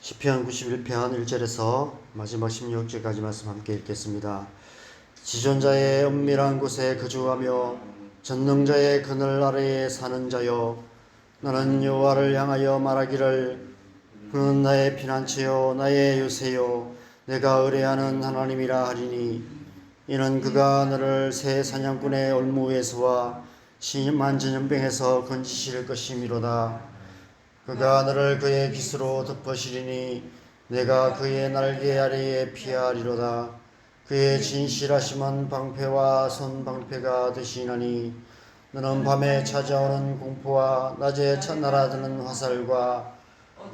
시편 91편 1절에서 마지막 16절까지 말씀 함께 읽겠습니다. 지존자의 은밀한 곳에 거주하며 전능자의 그늘 아래에 사는 자여, 나는 여호와를 향하여 말하기를 그는 나의 피난처요 나의 요새요 내가 의뢰하는 하나님이라 하리니, 이는 그가 너를 새 사냥꾼의 올무에서와 심한 전염병에서 건지실 것이미로다. 그가 너를 그의 깃으로 덮으시리니 내가 그의 날개 아래에 피하리로다. 그의 진실하심은 방패와 손방패가 되시나니, 너는 밤에 찾아오는 공포와 낮에 날아드는 화살과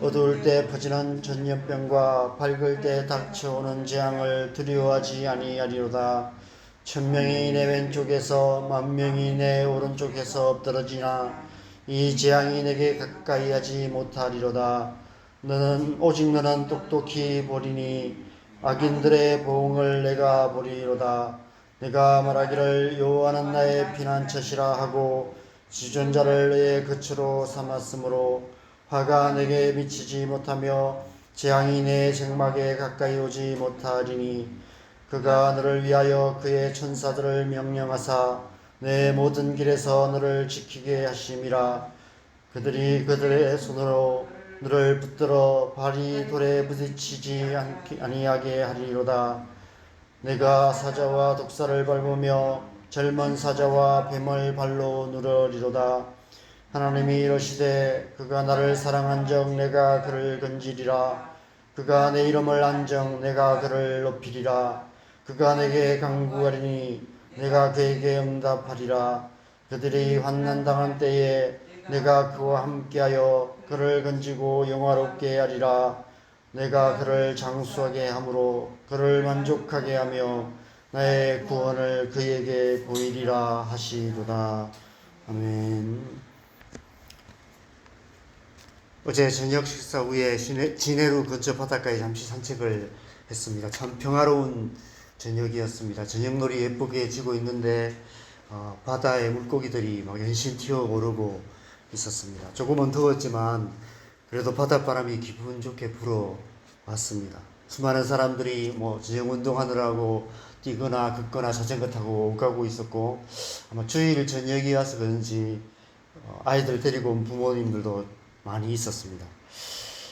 어두울 때 퍼지는 전염병과 밝을 때 닥쳐오는 재앙을 두려워하지 아니하리로다. 천명이 내 왼쪽에서 만명이 내 오른쪽에서 엎드러지나 이 재앙이 내게 가까이 하지 못하리로다. 오직 너는 똑똑히 보리니 악인들의 보응을 내가 보리로다. 내가 말하기를 여호와는 나의 피난처시라 하고 지존자를 내 거처로 삼았으므로 화가 내게 미치지 못하며 재앙이 내 장막에 가까이 오지 못하리니, 그가 너를 위하여 그의 천사들을 명령하사 내 모든 길에서 너를 지키게 하심이라. 그들이 그들의 손으로 너를 붙들어 발이 돌에 부딪히지 아니하게 하리로다. 내가 사자와 독사를 밟으며 젊은 사자와 뱀을 발로 누르리로다. 하나님이 이르시되 그가 나를 사랑한즉 내가 그를 건지리라. 그가 내 이름을 안즉 내가 그를 높이리라. 그가 내게 간구하리니 내가 그에게 응답하리라. 그들이 환난당한 때에 내가 그와 함께하여 그를 건지고 영화롭게 하리라. 내가 그를 장수하게 함으로 그를 만족하게 하며 나의 구원을 그에게 보이리라 하시도다. 아멘. 어제 저녁 식사 후에 진해루 근처 바닷가에 잠시 산책을 했습니다. 참 평화로운 저녁이었습니다. 저녁놀이 예쁘게 지고 있는데 바다에 물고기들이 막 연신 튀어오르고 있었습니다. 조금은 더웠지만 그래도 바닷바람이 기분 좋게 불어왔습니다. 수많은 사람들이 저녁 운동하느라고 뛰거나 걷거나 자전거 타고 오가고 있었고, 아마 주일 저녁이어서 그런지 아이들 데리고 온 부모님들도 많이 있었습니다.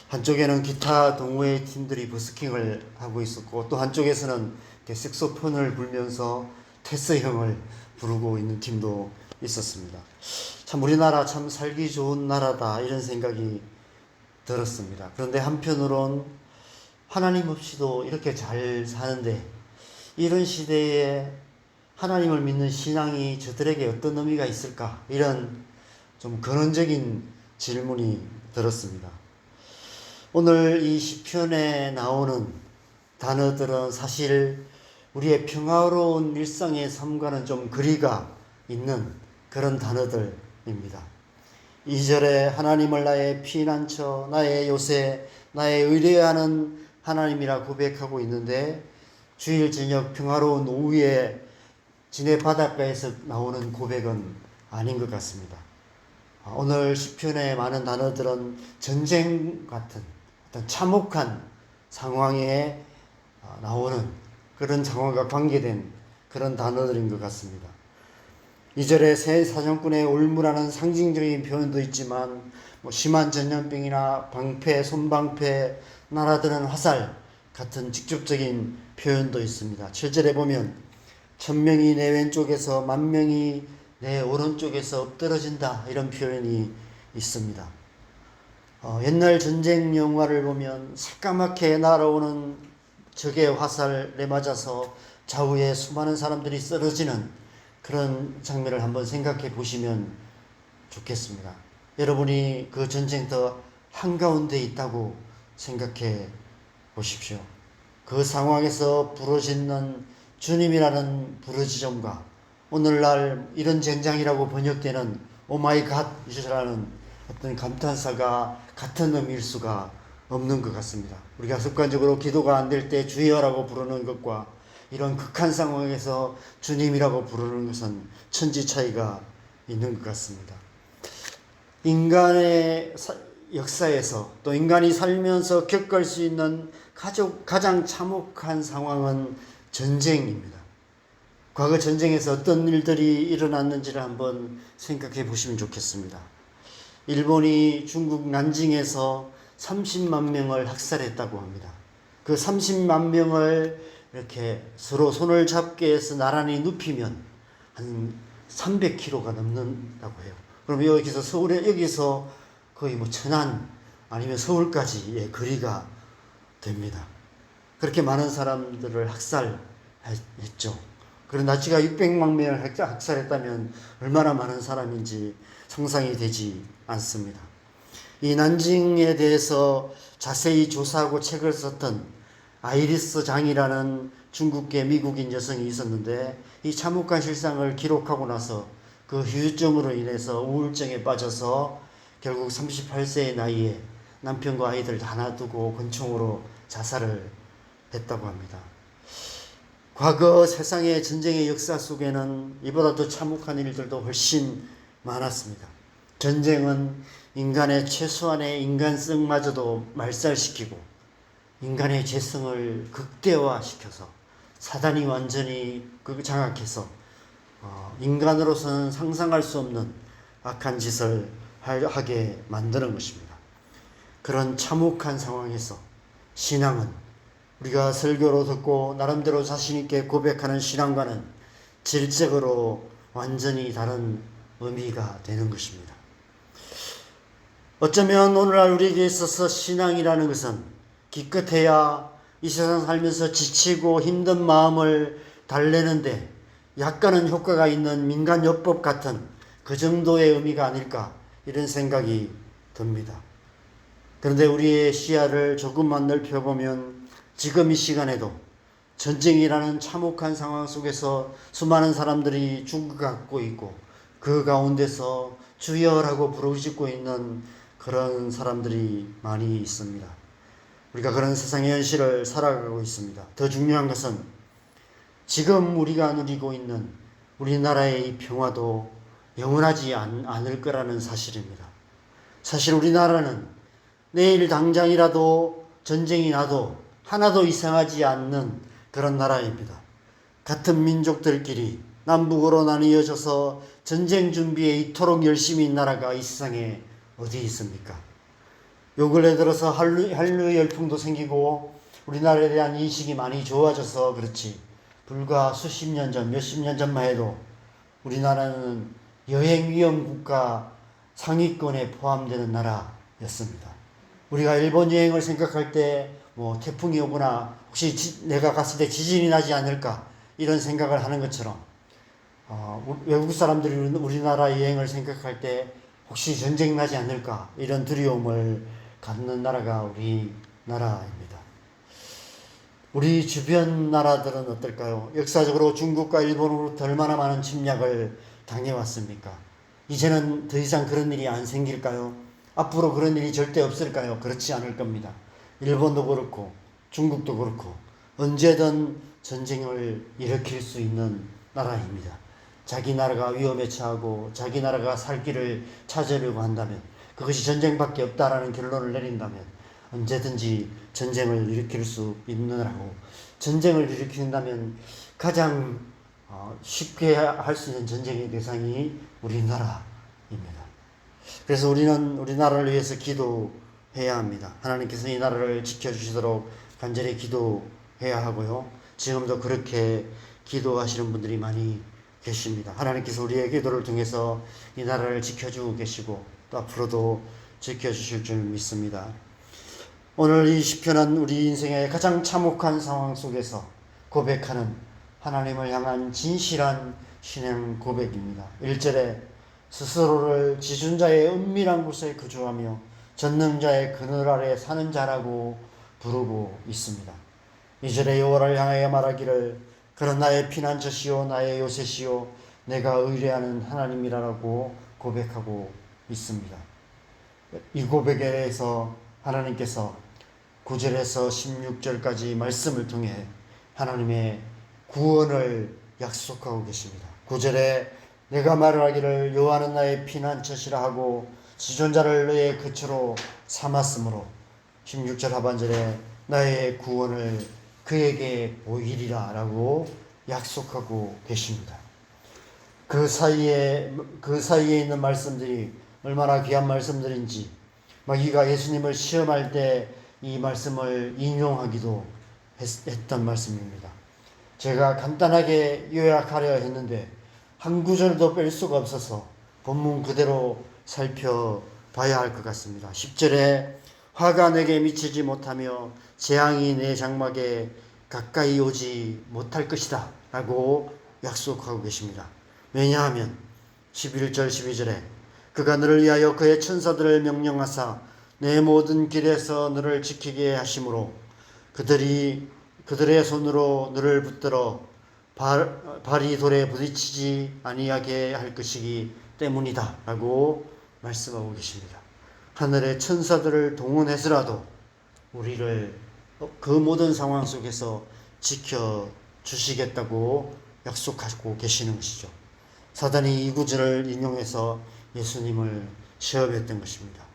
한쪽에는 기타 동호회 팀들이 버스킹을 하고 있었고, 또 한쪽에서는 색소폰을 불면서 테스형을 부르고 있는 팀도 있었습니다. 참 우리나라 참 살기 좋은 나라다, 이런 생각이 들었습니다. 그런데 한편으론 하나님 없이도 이렇게 잘 사는데, 이런 시대에 하나님을 믿는 신앙이 저들에게 어떤 의미가 있을까, 이런 좀 근원적인 질문이 들었습니다. 오늘 이 시편에 나오는 단어들은 사실 우리의 평화로운 일상의 삶과는 좀 거리가 있는 그런 단어들입니다. 2절에 하나님을 나의 피난처, 나의 요새, 나의 의뢰하는 하나님이라 고백하고 있는데, 주일 저녁 평화로운 오후에 진해 바닷가에서 나오는 고백은 아닌 것 같습니다. 오늘 시편의 많은 단어들은 전쟁 같은 어떤 참혹한 상황에 나오는 그런 상황과 관계된 그런 단어들인 것 같습니다. 2절에 새 사냥꾼의 올무라는 상징적인 표현도 있지만, 심한 전염병이나 방패, 손방패, 날아드는 화살 같은 직접적인 표현도 있습니다. 7절에 보면 천명이 내 왼쪽에서 만명이 내 오른쪽에서 엎드러진다, 이런 표현이 있습니다. 옛날 전쟁 영화를 보면 새까맣게 날아오는 적의 화살에 맞아서 좌우에 수많은 사람들이 쓰러지는 그런 장면을 한번 생각해 보시면 좋겠습니다. 여러분이 그 전쟁터 한가운데 있다고 생각해 보십시오. 그 상황에서 부르짖는 주님이라는 부르짖음과 오늘날 이런 쟁장이라고 번역되는 오마이 갓이라는 어떤 감탄사가 같은 의미일 수가 없는 것 같습니다. 우리가 습관적으로 기도가 안 될 때 주여라고 부르는 것과 이런 극한 상황에서 주님이라고 부르는 것은 천지 차이가 있는 것 같습니다. 인간의 역사에서 또 인간이 살면서 겪을 수 있는 가장 참혹한 상황은 전쟁입니다. 과거 전쟁에서 어떤 일들이 일어났는지를 한번 생각해 보시면 좋겠습니다. 일본이 중국 난징에서 30만 명을 학살했다고 합니다. 그 30만 명을 이렇게 서로 손을 잡게 해서 나란히 눕히면 한 300km가 넘는다고 해요. 그럼 여기서 거의 뭐 천안 아니면 서울까지의 거리가 됩니다. 그렇게 많은 사람들을 학살했죠. 그리고 나치가 600만 명을 학살했다면 얼마나 많은 사람인지 상상이 되지 않습니다. 이 난징에 대해서 자세히 조사하고 책을 썼던 아이리스 장이라는 중국계 미국인 여성이 있었는데, 이 참혹한 실상을 기록하고 나서 그 후유증으로 인해서 우울증에 빠져서 결국 38세의 나이에 남편과 아이들 다 놔두고 권총으로 자살을 했다고 합니다. 과거 세상의 전쟁의 역사 속에는 이보다 더 참혹한 일들도 훨씬 많았습니다. 전쟁은 인간의 최소한의 인간성마저도 말살시키고 인간의 죄성을 극대화시켜서 사단이 완전히 장악해서 인간으로서는 상상할 수 없는 악한 짓을 하게 만드는 것입니다. 그런 참혹한 상황에서 신앙은 우리가 설교로 듣고 나름대로 자신있게 고백하는 신앙과는 질적으로 완전히 다른 의미가 되는 것입니다. 어쩌면 오늘날 우리에게 있어서 신앙이라는 것은 기껏해야 이 세상 살면서 지치고 힘든 마음을 달래는데 약간은 효과가 있는 민간요법 같은 그 정도의 의미가 아닐까, 이런 생각이 듭니다. 그런데 우리의 시야를 조금만 넓혀보면 지금 이 시간에도 전쟁이라는 참혹한 상황 속에서 수많은 사람들이 죽어가고 있고 그 가운데서 주여라고 부르짖고 있는 그런 사람들이 많이 있습니다. 우리가 그런 세상의 현실을 살아가고 있습니다. 더 중요한 것은 지금 우리가 누리고 있는 우리나라의 이 평화도 영원하지 않을 거라는 사실입니다. 사실 우리나라는 내일 당장이라도 전쟁이 나도 하나도 이상하지 않는 그런 나라입니다. 같은 민족들끼리 남북으로 나뉘어져서 전쟁 준비에 이토록 열심인 나라가 이 세상에 어디 있습니까? 요 근래 들어서 한류 열풍도 생기고 우리나라에 대한 인식이 많이 좋아져서 그렇지, 불과 수십 년 전, 몇십 년 전만 해도 우리나라는 여행 위험 국가 상위권에 포함되는 나라였습니다. 우리가 일본 여행을 생각할 때 태풍이 오거나 혹시 내가 갔을 때 지진이 나지 않을까, 이런 생각을 하는 것처럼 외국 사람들이 우리나라 여행을 생각할 때 혹시 전쟁 나지 않을까, 이런 두려움을 갖는 나라가 우리나라입니다. 우리 주변 나라들은 어떨까요? 역사적으로 중국과 일본으로부터 얼마나 많은 침략을 당해왔습니까? 이제는 더 이상 그런 일이 안 생길까요? 앞으로 그런 일이 절대 없을까요? 그렇지 않을 겁니다. 일본도 그렇고 중국도 그렇고 언제든 전쟁을 일으킬 수 있는 나라입니다. 자기 나라가 위험에 처하고 자기 나라가 살 길을 찾으려고 한다면, 그것이 전쟁밖에 없다라는 결론을 내린다면 언제든지 전쟁을 일으킬 수 있는 나라고, 전쟁을 일으킨다면 가장 쉽게 할 수 있는 전쟁의 대상이 우리나라입니다. 그래서 우리는 우리나라를 위해서 기도해야 합니다. 하나님께서 이 나라를 지켜주시도록 간절히 기도해야 하고요. 지금도 그렇게 기도하시는 분들이 많이 계십니다. 하나님께서 우리의 기도를 통해서 이 나라를 지켜주고 계시고 또 앞으로도 지켜주실 줄 믿습니다. 오늘 이 시편은 우리 인생의 가장 참혹한 상황 속에서 고백하는 하나님을 향한 진실한 신앙 고백입니다. 1절에 스스로를 지존자의 은밀한 곳에 거주하며 전능자의 그늘 아래 사는 자라고 부르고 있습니다. 2절에 여호와를 향하여 말하기를 그런 나의 피난처시요 나의 요새시요 내가 의뢰하는 하나님이라고 고백하고 있습니다. 이 고백에 대해서 하나님께서 9절에서 16절까지 말씀을 통해 하나님의 구원을 약속하고 계십니다. 9절에 내가 말을 하기를 여호와는 나의 피난처시라 하고 지존자를 너의 그처로 삼았으므로 16절 하반절에 나의 구원을 그에게 보이리라 라고 약속하고 계십니다. 그 사이에 있는 말씀들이 얼마나 귀한 말씀들인지, 마귀가 예수님을 시험할 때 이 말씀을 인용하기도 했던 말씀입니다. 제가 간단하게 요약하려 했는데 한 구절도 뺄 수가 없어서 본문 그대로 살펴봐야 할 것 같습니다. 10절에 화가 내게 미치지 못하며 재앙이 내 장막에 가까이 오지 못할 것이다 라고 약속하고 계십니다. 왜냐하면 11절 12절에 그가 너를 위하여 그의 천사들을 명령하사 내 모든 길에서 너를 지키게 하심으로 그들의 손으로 너를 붙들어 발이 돌에 부딪히지 아니하게 할 것이기 때문이다 라고 말씀하고 계십니다. 하늘의 천사들을 동원해서라도 우리를 그 모든 상황 속에서 지켜주시겠다고 약속하고 계시는 것이죠. 사단이 이 구절을 인용해서 예수님을 시험했던 것입니다.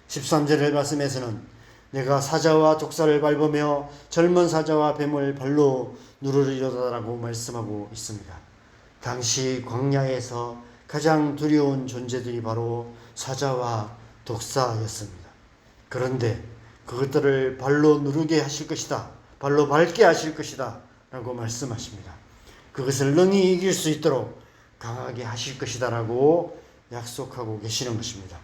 13절의 말씀에서는 내가 사자와 독사를 밟으며 젊은 사자와 뱀을 발로 누르리로다라고 말씀하고 있습니다. 당시 광야에서 가장 두려운 존재들이 바로 사자와 독사였습니다. 그런데 그것들을 발로 누르게 하실 것이다, 발로 밟게 하실 것이다 라고 말씀하십니다. 그것을 능히 이길 수 있도록 강하게 하실 것이다 라고 약속하고 계시는 것입니다.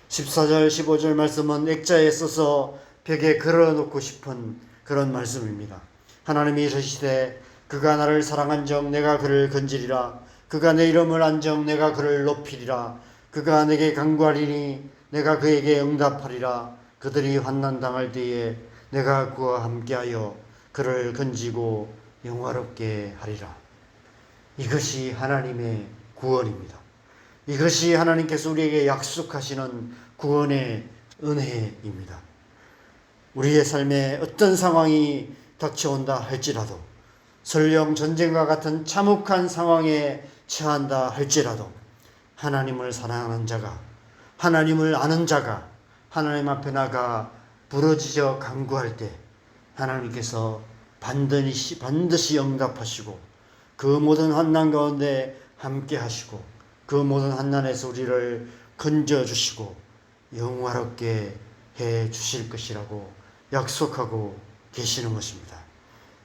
14절 15절 말씀은 액자에 써서 벽에 걸어놓고 싶은 그런 말씀입니다. 하나님이 이르시되 그가 나를 당한즉 내가 그를 건지리라. 그가 내 이름을 안즉 내가 그를 높이리라. 그가 내게 간구하리니 내가 그에게 응답하리라. 그들이 환난 당할 때에 내가 그와 함께하여 그를 건지고 영화롭게 하리라. 이것이 하나님의 구원입니다. 이것이 하나님께서 우리에게 약속하시는 구원의 은혜입니다. 우리의 삶에 어떤 상황이 닥쳐온다 할지라도, 설령 전쟁과 같은 참혹한 상황에 처한다 할지라도 하나님을 사랑하는 자가, 하나님을 아는 자가 하나님 앞에 나가 부르짖어 간구할 때 하나님께서 반드시 응답하시고 그 모든 환난 가운데 함께 하시고 그 모든 환난에서 우리를 건져주시고 영화롭게 해 주실 것이라고 약속하고 계시는 것입니다.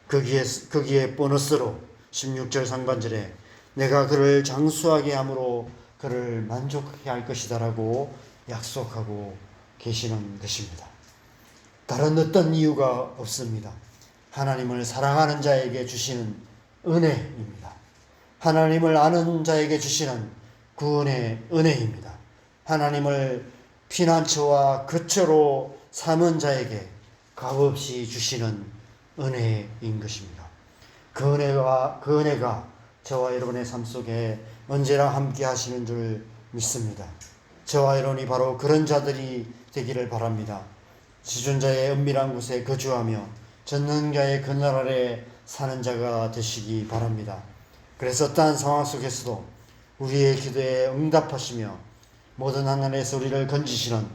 거기에 보너스로 16절 상반절에 내가 그를 장수하게 함으로 그를 만족하게 할 것이다 라고 약속하고 계시는 것입니다. 다른 어떤 이유가 없습니다. 하나님을 사랑하는 자에게 주시는 은혜입니다. 하나님을 아는 자에게 주시는 구원의 은혜입니다. 하나님을 피난처와 거처로 삼은 자에게 값없이 주시는 은혜인 것입니다. 그 은혜가 저와 여러분의 삶 속에 언제나 함께 하시는 줄 믿습니다. 저와 여러분이 바로 그런 자들이 되기를 바랍니다. 지존자의 은밀한 곳에 거주하며 전능자의 그늘 아래 사는 자가 되시기 바랍니다. 그래서 어떠한 상황 속에서도 우리의 기도에 응답하시며 모든 하나님의 우리를 건지시는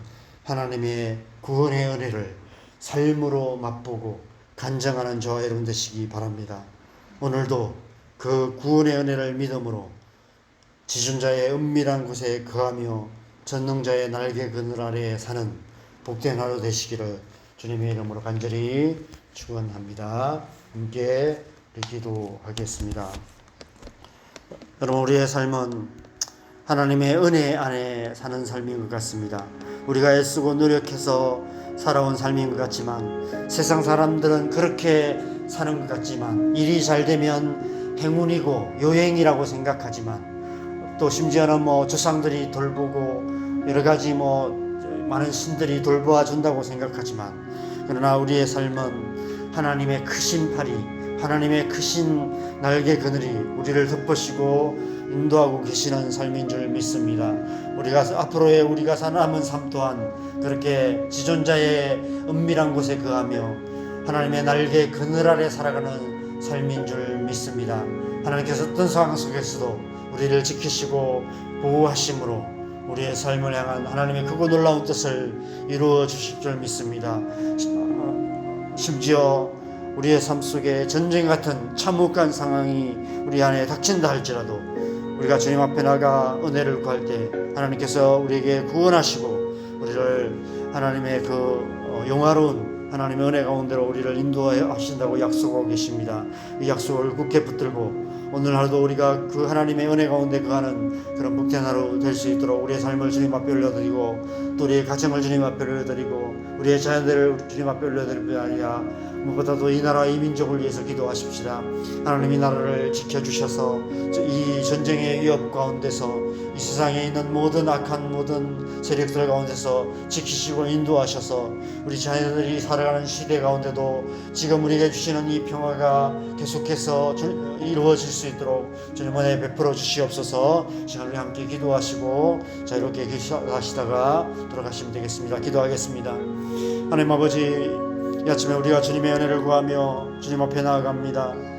하나님의 구원의 은혜를 삶으로 맛보고 간증하는 저와 여러분 되시기 바랍니다. 오늘도 그 구원의 은혜를 믿음으로 지존자의 은밀한 곳에 거하며 전능자의 날개 그늘 아래에 사는 복된 하루 되시기를 주님의 이름으로 간절히 축원합니다. 함께 기도하겠습니다. 여러분, 우리의 삶은 하나님의 은혜 안에 사는 삶인 것 같습니다. 우리가 애쓰고 노력해서 살아온 삶인 것 같지만, 세상 사람들은 그렇게 사는 것 같지만, 일이 잘 되면 행운이고 요행이라고 생각하지만, 또 심지어는 조상들이 돌보고 여러 가지 많은 신들이 돌보아 준다고 생각하지만, 그러나 우리의 삶은 하나님의 크신 팔이, 하나님의 크신 날개 그늘이 우리를 덮으시고 인도하고 계시는 삶인 줄 믿습니다. 앞으로의 우리가 남은 삶 또한 그렇게 지존자의 은밀한 곳에 거하며 하나님의 날개 그늘 아래 살아가는 삶인 줄 믿습니다. 하나님께서 어떤 상황 속에서도 우리를 지키시고 보호하심으로 우리의 삶을 향한 하나님의 크고 놀라운 뜻을 이루어 주실 줄 믿습니다. 심지어 우리의 삶 속에 전쟁 같은 참혹한 상황이 우리 안에 닥친다 할지라도 우리가 주님 앞에 나가 은혜를 구할 때 하나님께서 우리에게 구원하시고 우리를 하나님의 그 영화로운 하나님의 은혜 가운데로 우리를 인도하신다고 약속하고 계십니다. 이 약속을 굳게 붙들고 오늘 하루도 우리가 그 하나님의 은혜 가운데 거하는 그런 복된 하루 될 수 있도록 우리의 삶을 주님 앞에 올려드리고 또 우리의 가정을 주님 앞에 올려드리고 우리의 자녀들을 주님 앞에 올려드릴 뿐 아니라 무엇보다도 이 나라 이 민족을 위해서 기도하십시다. 하나님 이 나라를 지켜주셔서 이 전쟁의 위협 가운데서 이 세상에 있는 모든 악한 모든 세력들 가운데서 지키시고 인도하셔서 우리 자녀들이 살아가는 시대 가운데도 지금 우리에게 주시는 이 평화가 계속해서 이루어질 수 있도록 주님 은혜 베풀어 주시옵소서. 시간을 함께 기도하시고 자유롭게 하시다가 돌아가시면 되겠습니다. 기도하겠습니다. 하나님 아버지, 이 아침에 우리가 주님의 은혜를 구하며 주님 앞에 나아갑니다.